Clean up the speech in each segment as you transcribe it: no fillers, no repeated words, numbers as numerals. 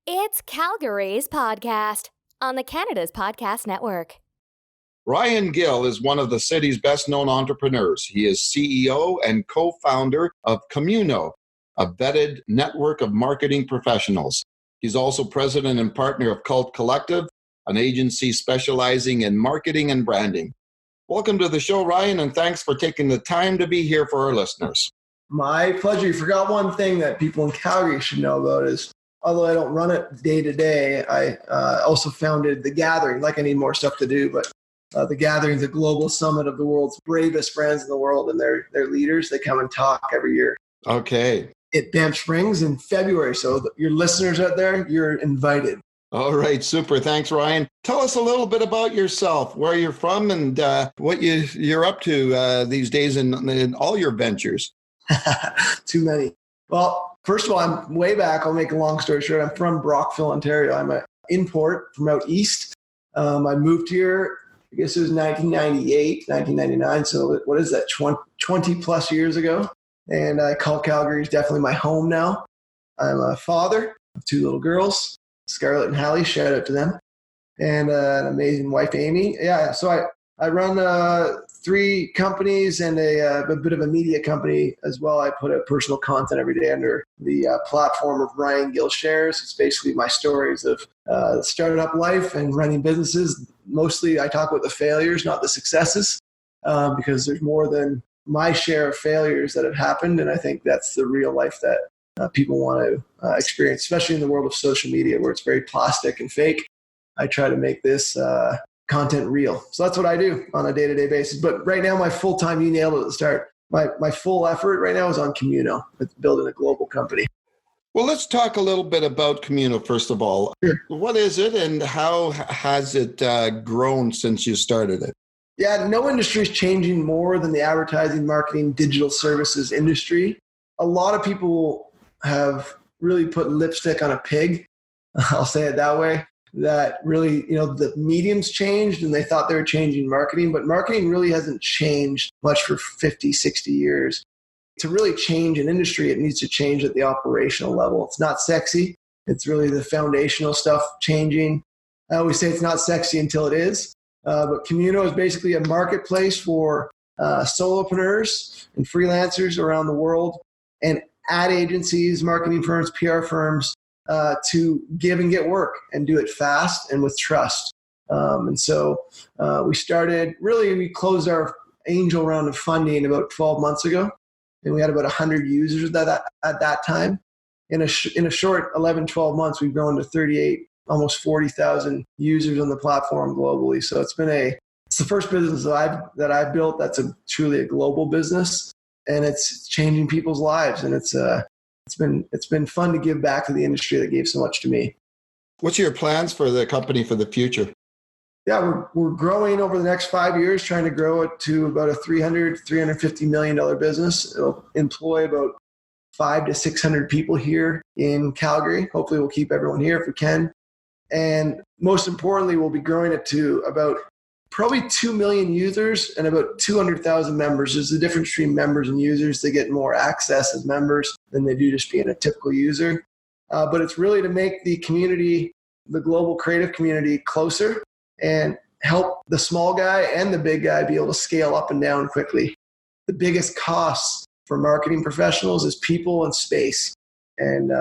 It's Calgary's podcast on the Canada's Podcast Network. Ryan Gill is one of the city's best-known entrepreneurs. He is CEO and co-founder of Communo, a vetted network of marketing professionals. He's also president and partner of Cult Collective, an agency specializing in marketing and branding. Welcome to the show, Ryan, and thanks for taking the time to be here for our listeners. My pleasure. You forgot one thing that people in Calgary should know about is, although I don't run it day to day, I also founded The Gathering. Like I need more stuff to do, but The Gathering is a global summit of the world's bravest brands in the world and their leaders. They come and talk every year. Okay. At Banff Springs in February. So your listeners out there, you're invited. All right. Super. Thanks, Ryan. Tell us a little bit about yourself, where you're from, and what you're up to these days in all your ventures. Too many. Well, first of all, I'm way back. I'll make a long story short. I'm from Brockville, Ontario. I'm an import from out east. I moved here, I guess it was 1998, 1999. So what is that, 20 plus years ago? And I call Calgary is definitely my home now. I'm a father of two little girls, Scarlett and Hallie, shout out to them, and an amazing wife, Amy. Yeah, so I run 3 companies and a bit of a media company as well. I put out personal content every day under the platform of Ryan Gill Shares. It's basically my stories of startup life and running businesses. Mostly I talk about the failures, not the successes, because there's more than my share of failures that have happened. And I think that's the real life that people want to experience, especially in the world of social media where it's very plastic and fake. I try to make this content real. So that's what I do on a day-to-day basis. But right now, my full-time, you nailed it at the start. My full effort right now is on Communo. It's building a global company. Well, let's talk a little bit about Communo, first of all. Sure. What is it and how has it grown since you started it? Yeah, no industry is changing more than the advertising, marketing, digital services industry. A lot of people have really put lipstick on a pig. I'll say it that way. That really, the mediums changed and they thought they were changing marketing, but marketing really hasn't changed much for 50, 60 years. To really change an industry, it needs to change at the operational level. It's not sexy. It's really the foundational stuff changing. I always say it's not sexy until it is. But Communo is basically a marketplace for solopreneurs and freelancers around the world and ad agencies, marketing firms, PR firms to give and get work and do it fast and with trust. And so we closed our angel round of funding about 12 months ago. And we had about 100 users at that time. In a short 11, 12 months, we've grown to 38, almost 40,000 users on the platform globally. So it's the first business that I've built that's truly a global business, and it's changing people's lives. And it's been fun to give back to the industry that gave so much to me. What's your plans for the company for the future? Yeah, we're growing over the next 5 years, trying to grow it to about a $350 million business. It'll employ about 500 to 600 people here in Calgary. Hopefully we'll keep everyone here if we can. And most importantly, we'll be growing it to about probably 2 million users and about 200,000 members. There's a difference between members and users. They get more access as members than they do just being a typical user. But it's really to make the community, the global creative community, closer and help the small guy and the big guy be able to scale up and down quickly. The biggest costs for marketing professionals is people and space and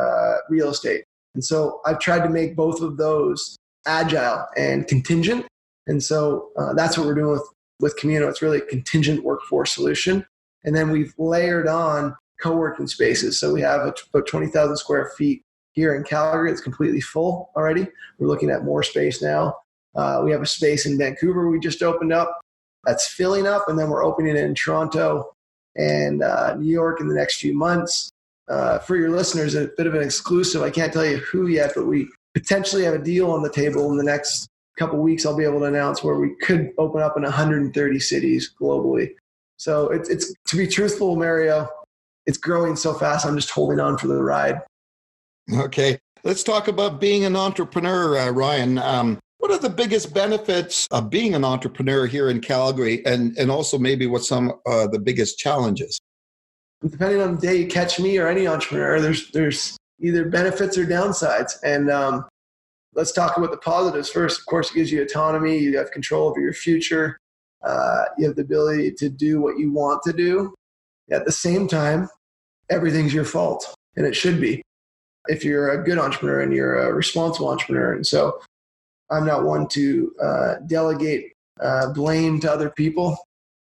real estate. And so I've tried to make both of those agile and contingent. And so that's what we're doing with Communo. It's really a contingent workforce solution. And then we've layered on co-working spaces. So we have about 20,000 square feet here in Calgary. It's completely full already. We're looking at more space now. We have a space in Vancouver we just opened up that's filling up. And then we're opening it in Toronto and New York in the next few months. For your listeners, a bit of an exclusive. I can't tell you who yet, but we potentially have a deal on the table in the next couple of weeks. I'll be able to announce where we could open up in 130 cities globally. So it's to be truthful, Mario, it's growing so fast. I'm just holding on for the ride. Okay. Let's talk about being an entrepreneur, Ryan. What are the biggest benefits of being an entrepreneur here in Calgary, and also maybe what some the biggest challenges? Depending on the day you catch me or any entrepreneur, there's either benefits or downsides. And let's talk about the positives first. Of course, it gives you autonomy. You have control over your future. You have the ability to do what you want to do. At the same time, everything's your fault, and it should be if you're a good entrepreneur and you're a responsible entrepreneur. And so I'm not one to delegate blame to other people.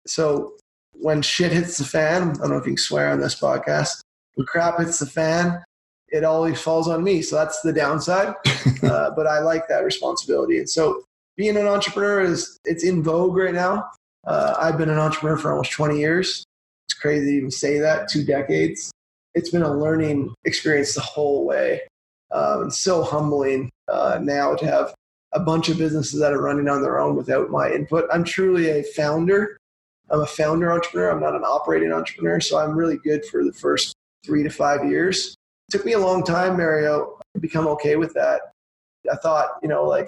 So when shit hits the fan, I don't know if you can swear on this podcast, when crap hits the fan, it always falls on me. So that's the downside. But I like that responsibility. And so being an entrepreneur it's in vogue right now. I've been an entrepreneur for almost 20 years. It's crazy to even say that, 2 decades. It's been a learning experience the whole way. It's so humbling now to have a bunch of businesses that are running on their own without my input. I'm truly a founder. I'm a founder entrepreneur. I'm not an operating entrepreneur. So I'm really good for the first 3 to 5 years. It took me a long time, Mario, to become okay with that. I thought,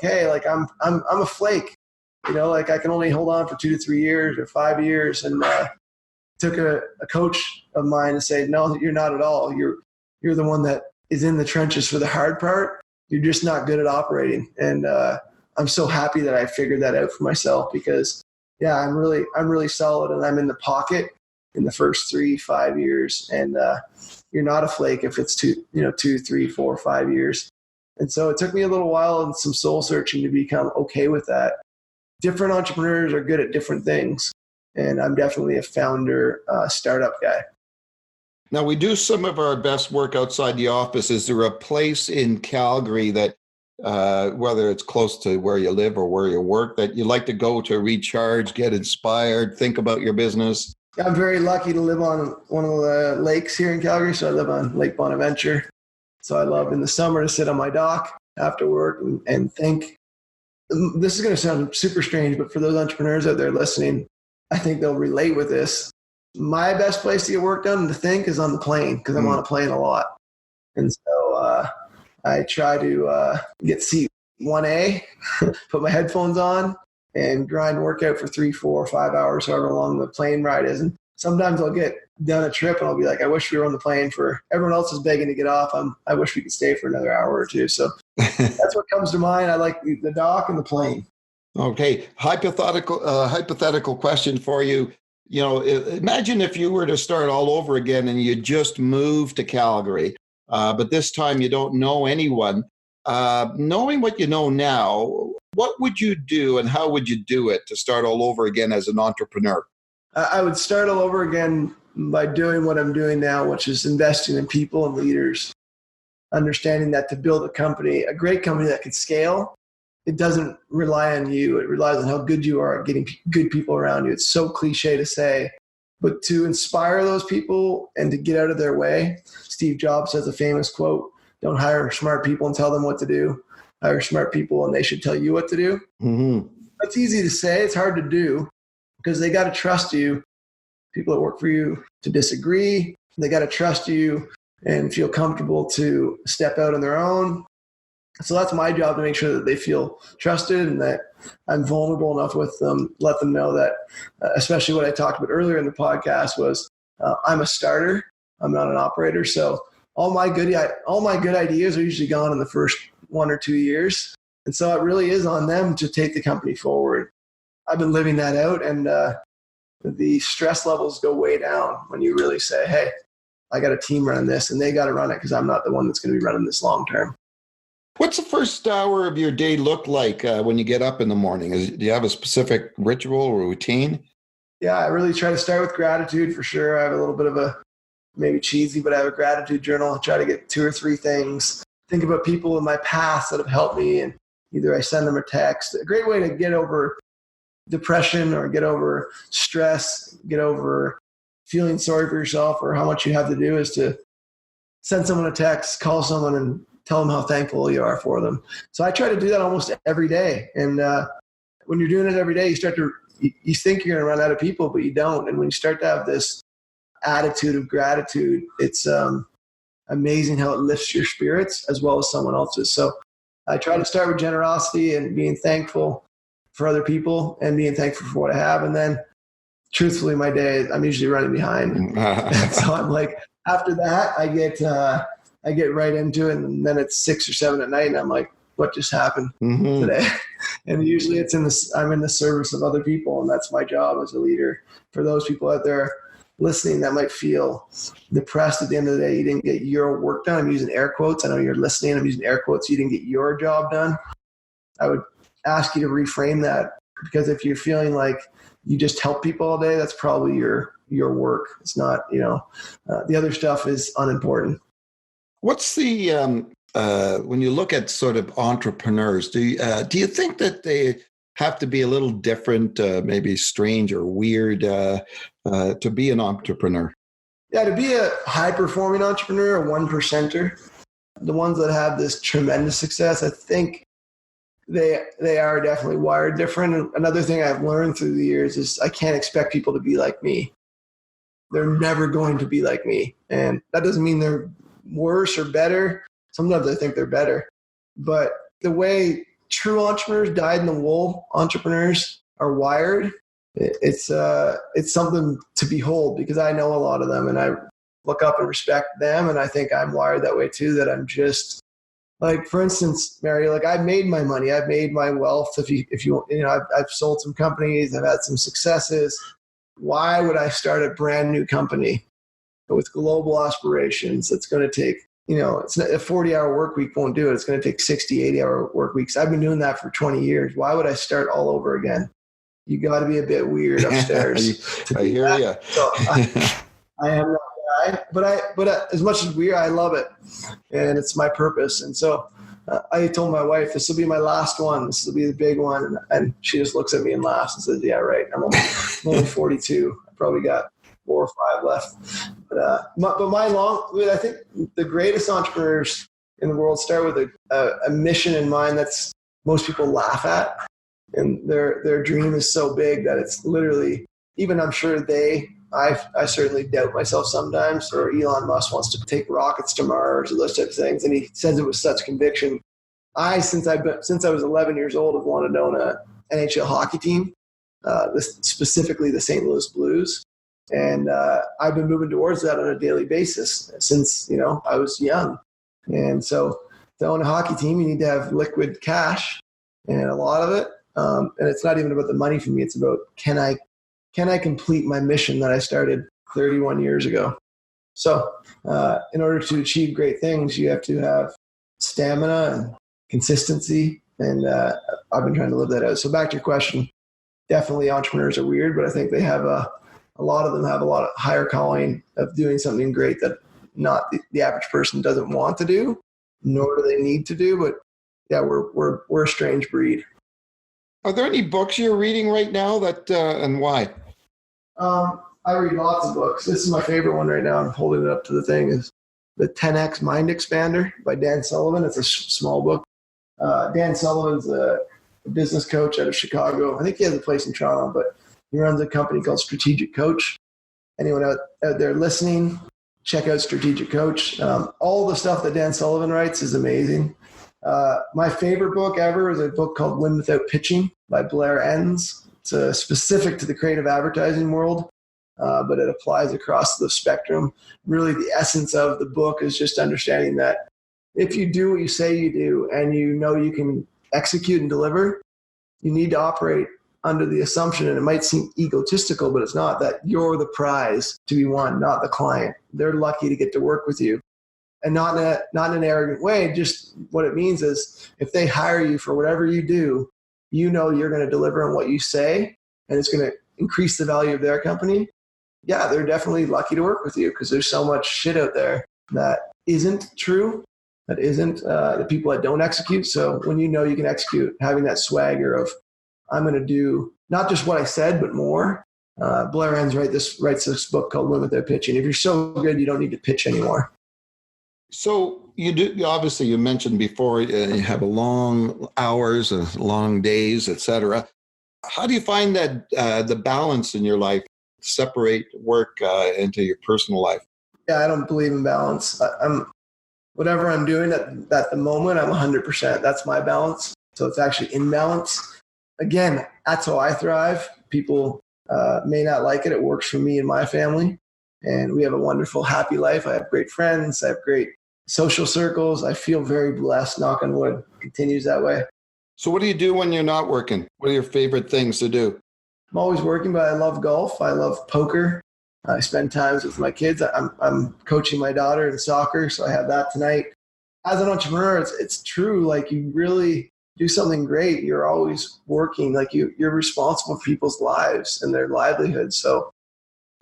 hey, I'm a flake. I can only hold on for 2 to 3 years or 5 years. And took a coach of mine to say, no, you're not at all. You're the one that is in the trenches for the hard part. You're just not good at operating. And I'm so happy that I figured that out for myself because, yeah, I'm really solid and I'm in the pocket in the first 3-5 years. And you're not a flake if it's 2, 3, 4, 5 years. And so it took me a little while and some soul searching to become okay with that. Different entrepreneurs are good at different things. And I'm definitely a founder startup guy. Now, we do some of our best work outside the office. Is there a place in Calgary that, whether it's close to where you live or where you work, that you like to go to recharge, get inspired, think about your business? I'm very lucky to live on one of the lakes here in Calgary. So I live on Lake Bonaventure. So I love in the summer to sit on my dock after work and think. This is going to sound super strange, but for those entrepreneurs out there listening, I think they'll relate with this. My best place to get work done and to think is on the plane because I'm on a plane a lot. And so I try to get seat 1A, put my headphones on and grind workout for 3, 4, 5 hours, however long the plane ride is. And sometimes I'll get done a trip and I'll be like, I wish we were on the plane everyone else is begging to get off. I wish we could stay for another hour or two. So that's what comes to mind. I like the dock and the plane. Okay. Hypothetical question for you. Imagine if you were to start all over again and you just moved to Calgary, but this time you don't know anyone. Knowing what you know now, what would you do and how would you do it to start all over again as an entrepreneur? I would start all over again by doing what I'm doing now, which is investing in people and leaders, understanding that to build a great company that could scale, it doesn't rely on you. It relies on how good you are at getting good people around you. It's so cliche to say, but to inspire those people and to get out of their way. Steve Jobs has a famous quote, don't hire smart people and tell them what to do. Hire smart people and they should tell you what to do. Mm-hmm. That's easy to say. It's hard to do because they got to trust you. People that work for you to disagree. They got to trust you and feel comfortable to step out on their own. So that's my job, to make sure that they feel trusted and that I'm vulnerable enough with them, let them know that, especially what I talked about earlier in the podcast was I'm a starter. I'm not an operator. So all my good ideas are usually gone in the first 1 or 2 years. And so it really is on them to take the company forward. I've been living that out, and the stress levels go way down when you really say, hey, I got a team running this and they got to run it because I'm not the one that's going to be running this long term. What's the first hour of your day look like when you get up in the morning? Do you have a specific ritual or routine? Yeah, I really try to start with gratitude for sure. I have a little bit of maybe cheesy, but I have a gratitude journal. I try to get 2 or 3 things. Think about people in my past that have helped me, and either I send them a text. A great way to get over depression or get over stress, get over feeling sorry for yourself or how much you have to do is to send someone a text, call someone and tell them how thankful you are for them. So I try to do that almost every day. And when you're doing it every day, you think you're going to run out of people, but you don't. And when you start to have this attitude of gratitude, it's amazing how it lifts your spirits as well as someone else's. So I try to start with generosity and being thankful for other people and being thankful for what I have. And then truthfully, my day, I'm usually running behind. So I'm like, after that, I get I get right into it, and then it's 6 or 7 at night, and I'm like, what just happened today? And usually I'm in the service of other people, and that's my job as a leader. For those people out there listening that might feel depressed at the end of the day, you didn't get your work done. I'm using air quotes. I know you're listening. I'm using air quotes. You didn't get your job done. I would ask you to reframe that, because if you're feeling like you just help people all day, that's probably your work. It's not, the other stuff is unimportant. What's the when you look at sort of entrepreneurs, do you think that they have to be a little different, maybe strange or weird to be an entrepreneur? Yeah, to be a high-performing entrepreneur, a one-percenter, the ones that have this tremendous success, I think they are definitely wired different. And another thing I've learned through the years is I can't expect people to be like me. They're never going to be like me. And that doesn't mean they're worse or better. Sometimes I think they're better. But the way true entrepreneurs, dyed-in-the-wool entrepreneurs are wired, it's something to behold, because I know a lot of them and I look up and respect them. And I think I'm wired that way too, that I'm just like, for instance, Mary, like I've made my money, I've made my wealth. If you I've sold some companies, I've had some successes. Why would I start a brand new company with global aspirations that's going to take, it's not, a 40-hour work week won't do it. It's going to take 60, 80-hour work weeks. I've been doing that for 20 years. Why would I start all over again? You got to be a bit weird upstairs. I hear you. So I am that guy, but as much as weird, I love it, and it's my purpose. And so I told my wife, this will be my last one. This will be the big one. And she just looks at me and laughs and says, yeah, right. I'm only 42. I probably got 4 or 5 left. But I think the greatest entrepreneurs in the world start with a mission in mind that's most people laugh at. And their dream is so big that it's literally, even I'm sure I certainly doubt myself sometimes, or Elon Musk wants to take rockets to Mars or those types of things. And he says it with such conviction. Since I was 11 years old, have wanted to own an NHL hockey team, specifically the St. Louis Blues. And I've been moving towards that on a daily basis since, I was young. And so to own a hockey team, you need to have liquid cash, and a lot of it. And it's not even about the money for me. It's about, can I complete my mission that I started 31 years ago? So in order to achieve great things, you have to have stamina and consistency. And I've been trying to live that out. So back to your question, definitely entrepreneurs are weird, but I think they have a lot of them have a lot of higher calling of doing something great that not the average person doesn't want to do, nor do they need to do. But yeah, we're a strange breed. Are there any books you're reading right now and why? I read lots of books. This is my favorite one right now. I'm holding it up to the thing. Is the 10X Mind Expander by Dan Sullivan. It's a small book. Dan Sullivan's a business coach out of Chicago. I think he has a place in Toronto, but he runs a company called Strategic Coach. Anyone out there listening, check out Strategic Coach. All the stuff that Dan Sullivan writes is amazing. My favorite book ever is a book called Win Without Pitching by Blair Enns. It's specific to the creative advertising world, but it applies across the spectrum. Really, the essence of the book is just understanding that if you do what you say you do and you can execute and deliver, you need to operate under the assumption, and it might seem egotistical, but it's not, that you're the prize to be won, not the client. They're lucky to get to work with you. And not in an arrogant way. Just what it means is if they hire you for whatever you do, you're going to deliver on what you say, and it's going to increase the value of their company. Yeah, they're definitely lucky to work with you, because there's so much shit out there that isn't true, that isn't the people that don't execute. So when you can execute, having that swagger of, I'm going to do not just what I said, but more. Blair Enns writes this book called Win Without Pitching. If you're so good, you don't need to pitch anymore. So obviously you mentioned before, you have a long hours, long days, etc. How do you find that the balance in your life, separate work into your personal life? Yeah, I don't believe in balance. Whatever I'm doing at the moment, I'm 100%. That's my balance. So it's actually in balance. Again, that's how I thrive. People may not like it. It works for me and my family. And we have a wonderful, happy life. I have great friends. I have great social circles. I feel very blessed, knock on wood, continues that way. So what do you do when you're not working? What are your favorite things to do? I'm always working, but I love golf. I love poker. I spend times with my kids. I'm coaching my daughter in soccer, so I have that tonight. As an entrepreneur, it's true. Like, you really do something great. You're always working. Like, you're responsible for people's lives and their livelihoods. So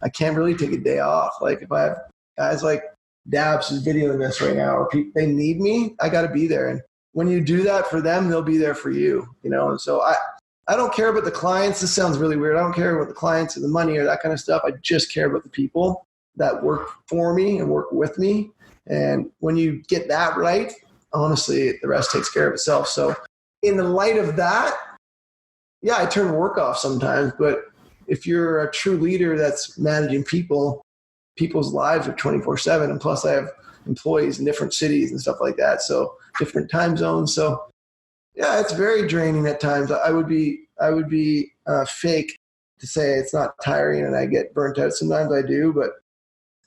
I can't really take a day off. Like, if I have guys like Dabs who's videoing this right now, or they need me, I got to be there. And when you do that for them, they'll be there for you. And so I don't care about the clients. This sounds really weird. I don't care about the clients or the money or that kind of stuff. I just care about the people that work for me and work with me. And when you get that right, honestly, the rest takes care of itself. So in the light of that, yeah, I turn work off sometimes. But if you're a true leader that's managing people's lives are 24/7. And plus I have employees in different cities and stuff like that. So different time zones. So yeah, it's very draining at times. I would be fake to say it's not tiring and I get burnt out. Sometimes I do, but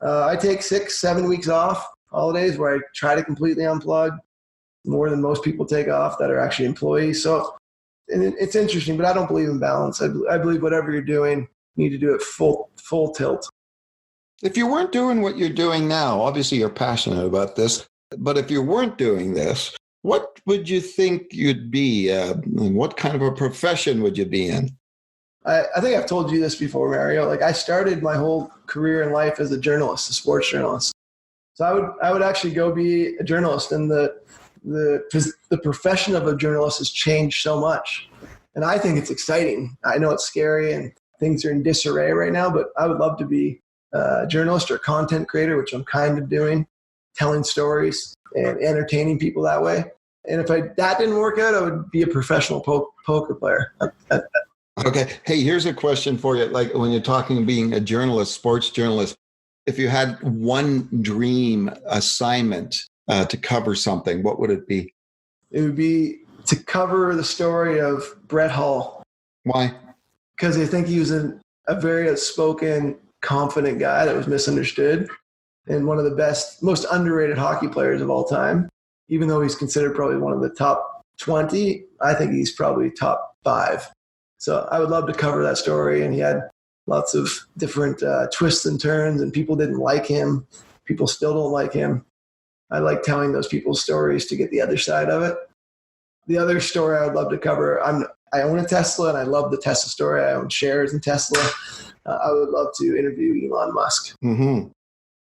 I take 6-7 weeks off holidays where I try to completely unplug, more than most people take off that are actually employees. So it's interesting, but I don't believe in balance. I believe whatever you're doing, you need to do it full tilt. If you weren't doing what you're doing now, obviously you're passionate about this, but if you weren't doing this, what would you think you'd be? What kind of a profession would you be in? I think I've told you this before, Mario. Like, I started my whole career in life as a journalist, a sports journalist. So I would actually go be a journalist, and the profession of a journalist has changed so much. And I think it's exciting. I know it's scary and things are in disarray right now, but I would love to be a journalist or content creator, which I'm kind of doing, telling stories and entertaining people that way. And if that didn't work out, I would be a professional poker player. Okay. Hey, here's a question for you. Like, when you're talking being a journalist, sports journalist, if you had one dream assignment to cover something, what would it be? It would be to cover the story of Brett Hull. Why? Because I think he was a very outspoken, confident guy that was misunderstood, and one of the best, most underrated hockey players of all time. Even though he's considered probably one of the top 20, I think he's probably top 5. So I would love to cover that story. And he had lots of different twists and turns, and people didn't like him. People still don't like him. I like telling those people's stories to get the other side of it. The other story I would love to cover, I own a Tesla, and I love the Tesla story. I own shares in Tesla. I would love to interview Elon Musk. Mm-hmm.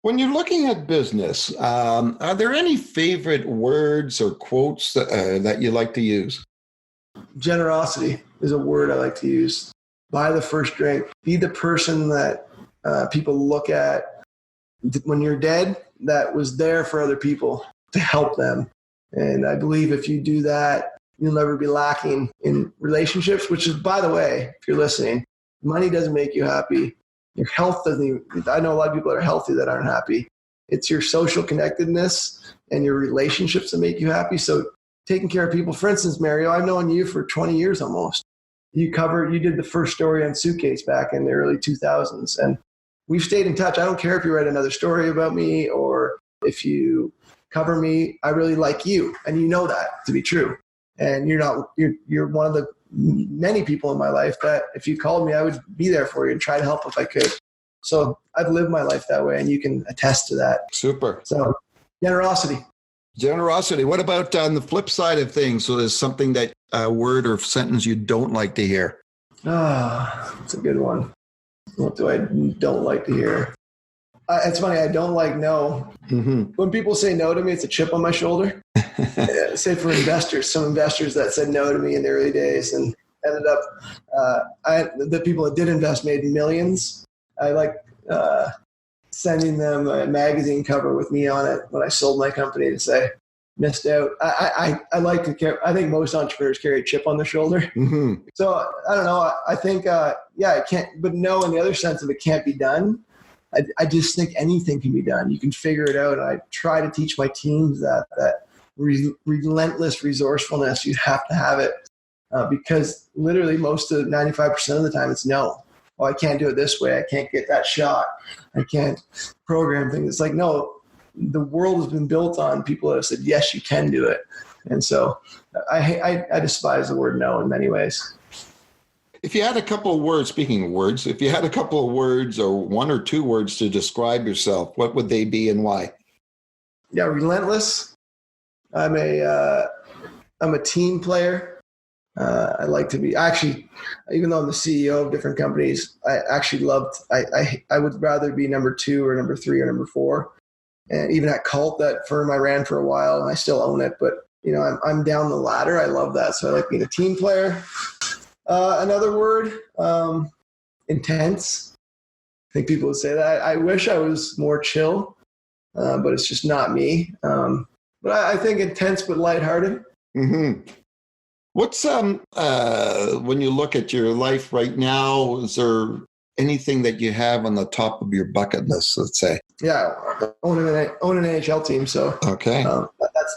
When you're looking at business, are there any favorite words or quotes that you like to use? Generosity is a word I like to use. Buy the first drink. Be the person that people look at when you're dead that was there for other people to help them. And I believe if you do that, you'll never be lacking in relationships, which is, by the way, if you're listening, money doesn't make you happy. Your health doesn't even, I know a lot of people that are healthy that aren't happy. It's your social connectedness and your relationships that make you happy. So taking care of people, for instance, Mario, I've known you for 20 years almost. You did the first story on Suitcase back in the early 2000s. And we've stayed in touch. I don't care if you write another story about me or if you cover me. I really like you. And you know that to be true. And you're one of the many people in my life that if you called me, I would be there for you and try to help if I could. So I've lived my life that way, and you can attest to that. Super. So generosity. Generosity. What about on the flip side of things? So there's something that a word or sentence you don't like to hear. That's a good one. What do I don't like to hear? It's funny. I don't like no. Mm-hmm. When people say no to me, it's a chip on my shoulder. Say for investors, some investors that said no to me in the early days and ended up, the people that did invest made millions. I like sending them a magazine cover with me on it when I sold my company to say, missed out. I like to care. I think most entrepreneurs carry a chip on their shoulder. Mm-hmm. So I don't know. I think, it can't, but no, in the other sense of it can't be done. I just think anything can be done. You can figure it out. And I try to teach my teams that relentless resourcefulness, you have to have it because literally most of 95% of the time it's no. Oh, I can't do it this way. I can't get that shot. I can't program things. It's like, no, the world has been built on people that have said, yes, you can do it. And so I despise the word no in many ways. If you had a couple of words, speaking of words, if you had a couple of words or one or two words to describe yourself, what would they be and why? Yeah, relentless. I'm a team player. I like to be even though I'm the CEO of different companies, I would rather be number 2 or number 3 or number 4. And even at Cult, that firm I ran for a while, and I still own it, but I'm down the ladder. I love that. So I like being a team player. Another word, intense. I think people would say that. I wish I was more chill, but it's just not me. But I think intense but lighthearted. Mm-hmm. What's when you look at your life right now, is there anything that you have on the top of your bucket list, let's say? Yeah, own an NHL team. So okay,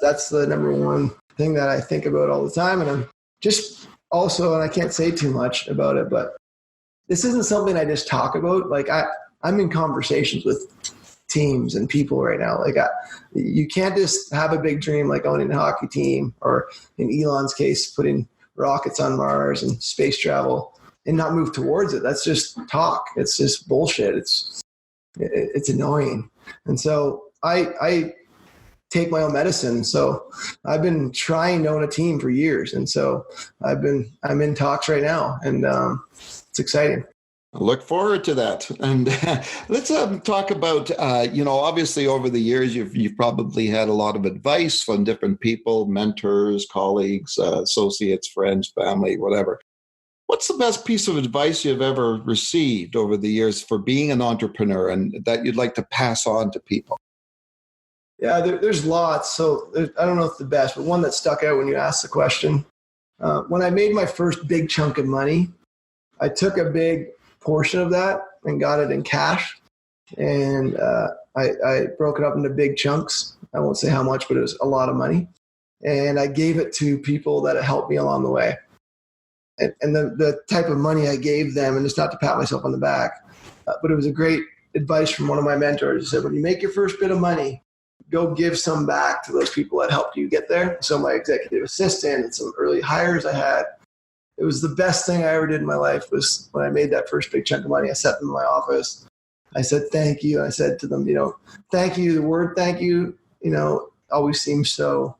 that's the number one thing that I think about all the time. And I'm just also, and I can't say too much about it, but this isn't something I just talk about. Like I'm in conversations with teams and people right now. Like you can't just have a big dream like owning a hockey team, or in Elon's case, putting rockets on Mars and space travel and not move towards it. That's just talk. It's just bullshit. It's annoying. And so I take my own medicine. So I've been trying to own a team for years. And so I'm in talks right now, and it's exciting. I look forward to that. And let's talk about, obviously over the years, you've probably had a lot of advice from different people, mentors, colleagues, associates, friends, family, whatever. What's the best piece of advice you've ever received over the years for being an entrepreneur and that you'd like to pass on to people? Yeah, there's lots. So I don't know if it's the best, but one that stuck out when you asked the question. When I made my first big chunk of money, I took a big portion of that and got it in cash. And I broke it up into big chunks. I won't say how much, but it was a lot of money. And I gave it to people that helped me along the way. And the type of money I gave them, and it's not to pat myself on the back, but it was a great advice from one of my mentors. He said, when you make your first bit of money, go give some back to those people that helped you get there. So my executive assistant and some early hires I had, it was the best thing I ever did in my life. Was when I made that first big chunk of money. I sat them in my office. I said, thank you. I said to them, thank you. The word thank you, always seems so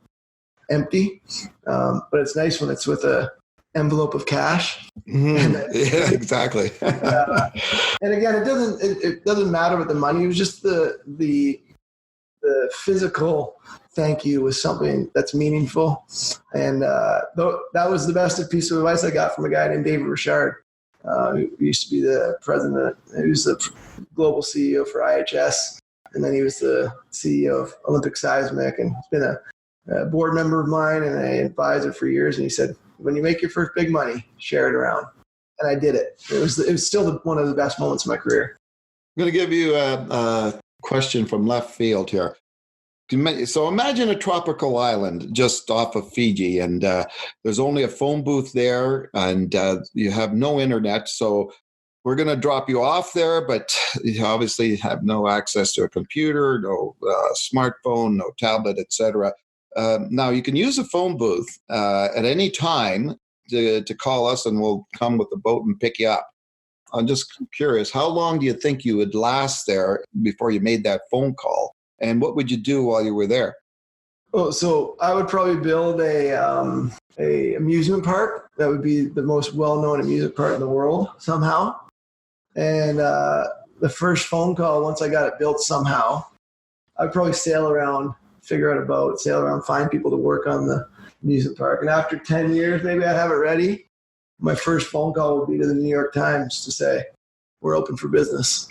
empty. But it's nice when it's with a envelope of cash. Mm-hmm. Yeah, exactly. And again, it doesn't matter with the money. It was just the physical thank you was something that's meaningful. And that was the best piece of advice I got from a guy named David Richard, who used to be the president. He was the global CEO for IHS. And then he was the CEO of Olympic Seismic, and he's been a board member of mine and an advisor for years. And he said, when you make your first big money, share it around. And I did it. It was still one of the best moments of my career. I'm going to give you a question from left field here. So imagine a tropical island just off of Fiji, and there's only a phone booth there, and you have no internet. So we're going to drop you off there, but you obviously have no access to a computer, no smartphone, no tablet, etc. Now you can use a phone booth at any time to call us, and we'll come with the boat and pick you up. I'm just curious, how long do you think you would last there before you made that phone call? And what would you do while you were there? Oh, so I would probably build a amusement park. That would be the most well-known amusement park in the world somehow. And the first phone call, once I got it built somehow, I'd probably sail around, figure out a boat, sail around, find people to work on the amusement park. And after 10 years, maybe I'd have it ready. My first phone call would be to the New York Times to say, we're open for business.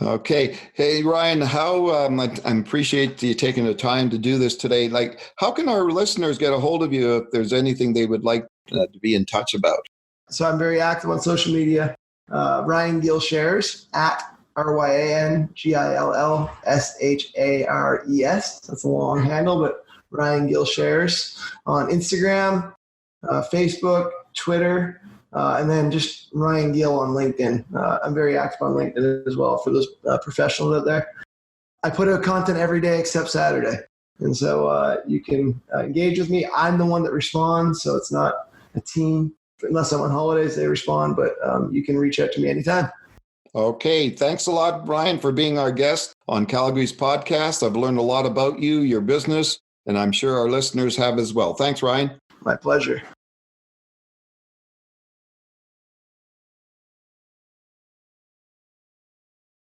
Okay. Hey, Ryan, how I appreciate you taking the time to do this today. Like, how can our listeners get a hold of you if there's anything they would like to be in touch about? So I'm very active on social media. Ryan Gill Shares at RyanGillShares. That's a long handle, but Ryan Gill Shares on Instagram, Facebook, Twitter, and then just Ryan Gill on LinkedIn. I'm very active on LinkedIn as well for those professionals out there. I put out content every day except Saturday. And so you can engage with me. I'm the one that responds, so it's not a team. Unless I'm on holidays, they respond, but you can reach out to me anytime. Okay. Thanks a lot, Brian, for being our guest on Calgary's podcast. I've learned a lot about you, your business, and I'm sure our listeners have as well. Thanks, Ryan. My pleasure.